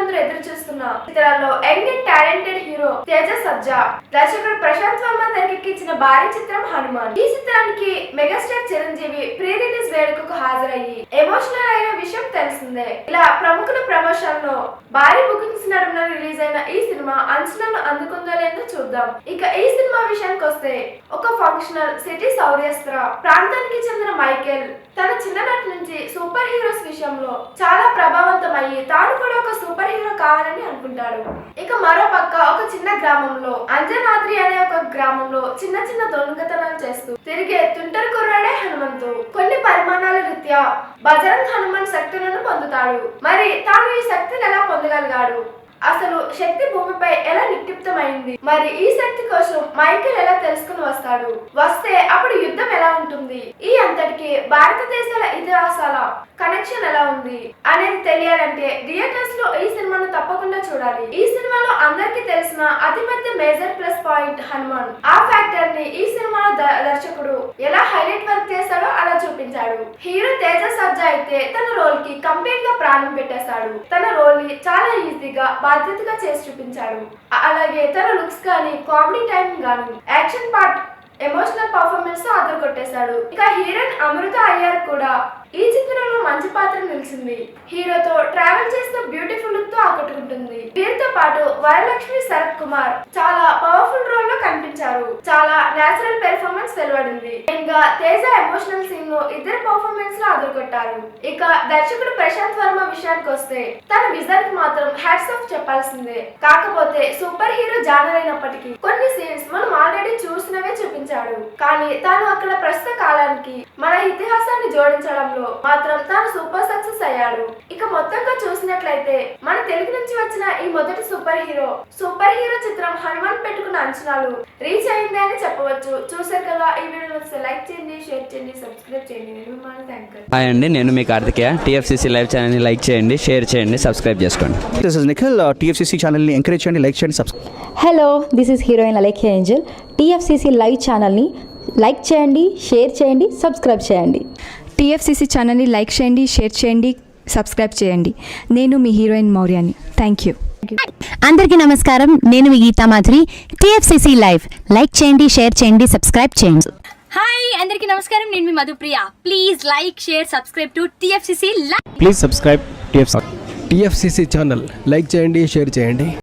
అందరూ ఎదురు చూస్తున్న చిత్రాల్లో young and talented hero Teja Sajja, దర్శకుడు ప్రశాంత్ వర్మ తెరకెక్కించిన భారీ చిత్రం హనుమాన్. ఈ చిత్రానికి మెగాస్టార్ చిరంజీవి ప్రీ రిలీజ్ వేడుకకు హాజరయ్యి ఎమోషనల్ అయిన విషయం తెలిసిందే. ఇలా ప్రముఖుల ప్రమోషన్ లో భారీ బుకింగ్స్ నడుమ రిలీజ్ అయిన ఈ సినిమా అంచనాలు అందుకుందో లేదో చూద్దాం. ఇక ఈ సినిమా విషయానికి వస్తే, ఒక ఫంక్షనల్ సిటీ సౌర్యస్త్ర ప్రాంతానికి చెందిన మైకేల్ తన చిన్ననాటి నుంచి సూపర్ హీరోస్ విషయంలో చాలా ప్రభావితమయ్యి తాను కూడా ఒక సూపర్ హీరో కావాలని అనుకుంటాడు. ఇక మరో పక్క ఒక చిన్న గ్రామంలో అంజనాద్రి అనే ఒక గ్రామంలో చిన్న చిన్న దొంగతనాలు చేస్తూ తిరిగే తుంటరి కుర్రాడే హనుమంతు కొన్ని పరిమాణాల రీత్యా బజరంగ్ హనుమాన్ శక్తులను పొందుతాడు. మరి తాను ఈ శక్తిని ఎలా పొందగలిగాడు? అసలు శక్తి భూమిపై ఎలా నిక్షిప్తమైంది? మరి ఈ శక్తి కోసం మైకేల్ ఎలా తెలుసుకుని వస్తే అప్పుడు యుద్ధం ఎలా ఉంటుంది? ఈ అంతటికి భారతదేశాల ఇతిహాసాల కనెక్షన్ ఎలా ఉంది అనేది తెలియాలంటే థియేటర్స్ లో ఈ సినిమాను తప్పకుండా చూడాలి. ఈ సినిమాలో అందరికీ తెలిసిన అతిపెద్ద మేజర్ ప్లస్ పాయింట్ హనుమాన్. ఆ ఫ్యాక్టర్ ని ఈ సినిమాలో దర్శకుడు ఎలా హైలైట్ వర్క్ చేశాడో అలా చూపించాడు. హీరో తేజ సజ్జా అయితే తన రోల్ కి కంప్లీట్ గా ప్రాణం పెట్టేశాడు. తన రోల్ ని చాలా ఈజీగా బాధ్యతగా చేసి చూపించాడు. అలాగే తన లుక్స్ కానీ, కామెడీ టైమింగ్ కానీ, యాక్షన్ పార్ట్, ఎమోషనల్ పర్ఫార్మెన్స్ తో అదరగొట్టేశాడు. ఇక హీరోయిన్ అమృత అయ్యార్ కూడా ఈ చిత్రంలో మంచి పాత్ర నిలిచింది. హీరోతో ట్రావెల్ చేస్తూ బ్యూటిఫుల్ లుక్ తో ఆకట్టుకుంటుంది. వీరితో పాటు వరలక్ష్మి శరత్ కుమార్ చాలా పవర్ఫుల్ రోల్ లో కనిపించారు. చాలా నేచురల్ పెర్ఫార్మెన్స్ వెలువడింది. ఇంకా తేజ ఎమోషనల్ సీన్ లో ఇద్దరు పర్ఫార్మెన్స్ లో అదరగొట్టారు. ఇక దర్శకుడు ప్రశాంత్ వర్మ విషయానికి వస్తే తన విజన్ కి మాత్రం హ్యాట్స్ ఆఫ్ చెప్పాల్సిందే. కాకపోతే సూపర్ హీరో జానర్ అయినప్పటికీ కొన్ని సీన్స్ మనం ఆల్రెడీ చూసినవే చూపించాడు. కానీ తాను అక్కడ ప్రస్తుత కాలానికి మన ఇతిహాసాన్ని జోడించడంలో మాత్రం తాను సూపర్ సక్సెస్ అయ్యాడు. ఇక మొత్తంగా చూసినట్లయితే మన తెలుగు నుంచి వచ్చిన ఈ మొదటి సూపర్ హీరో చిత్రం హనుమాన్ పెట్టుకున్న అంచనాలు రీచ్ అయింది అని చెప్పవచ్చు. చూసారు కదా, ఈ వీడియో లైక్ చేయండి, షేర్ చేయండి, సబ్స్క్రైబ్ చేయండి. హాయ్ అండి, నేను మీ కార్తికేయ. టీఎఫ్సీసీ లైవ్ ఛానల్ని లైక్ చేయండి, షేర్ చేయండి, సబ్స్క్రైబ్ చేసుకోండి. This is Nikhil. టీఎఫ్సీసీ ఛానల్ని ఎంకరేజ్ చేయండి, లైక్ చేయండి, subscribe. Hello, this is heroine Alekhya Angel. TFCC live ఛానల్ని లైక్ చేయండి, షేర్ చేయండి, సబ్స్క్రైబ్ చేయండి. టీఎఫ్సీసీ ఛానల్ని లైక్ చేయండి, షేర్ చేయండి, సబ్స్క్రైబ్ చేయండి. నేను మీ హీరోయిన్ మౌర్యాని. Thank you. అందరికీ నమస్కారం, నేను మీ Gita Madhuri. TFCC live like చేయండి, షేర్ చేయండి, సబ్స్క్రైబ్ చేయండి. హాయ్ అందరికీ నమస్కారం, నేను మీ Madhupriya. Please like, share, subscribe to TFCC live. Please subscribe TFCC channel like చేయండి, షేర్ చేయండి.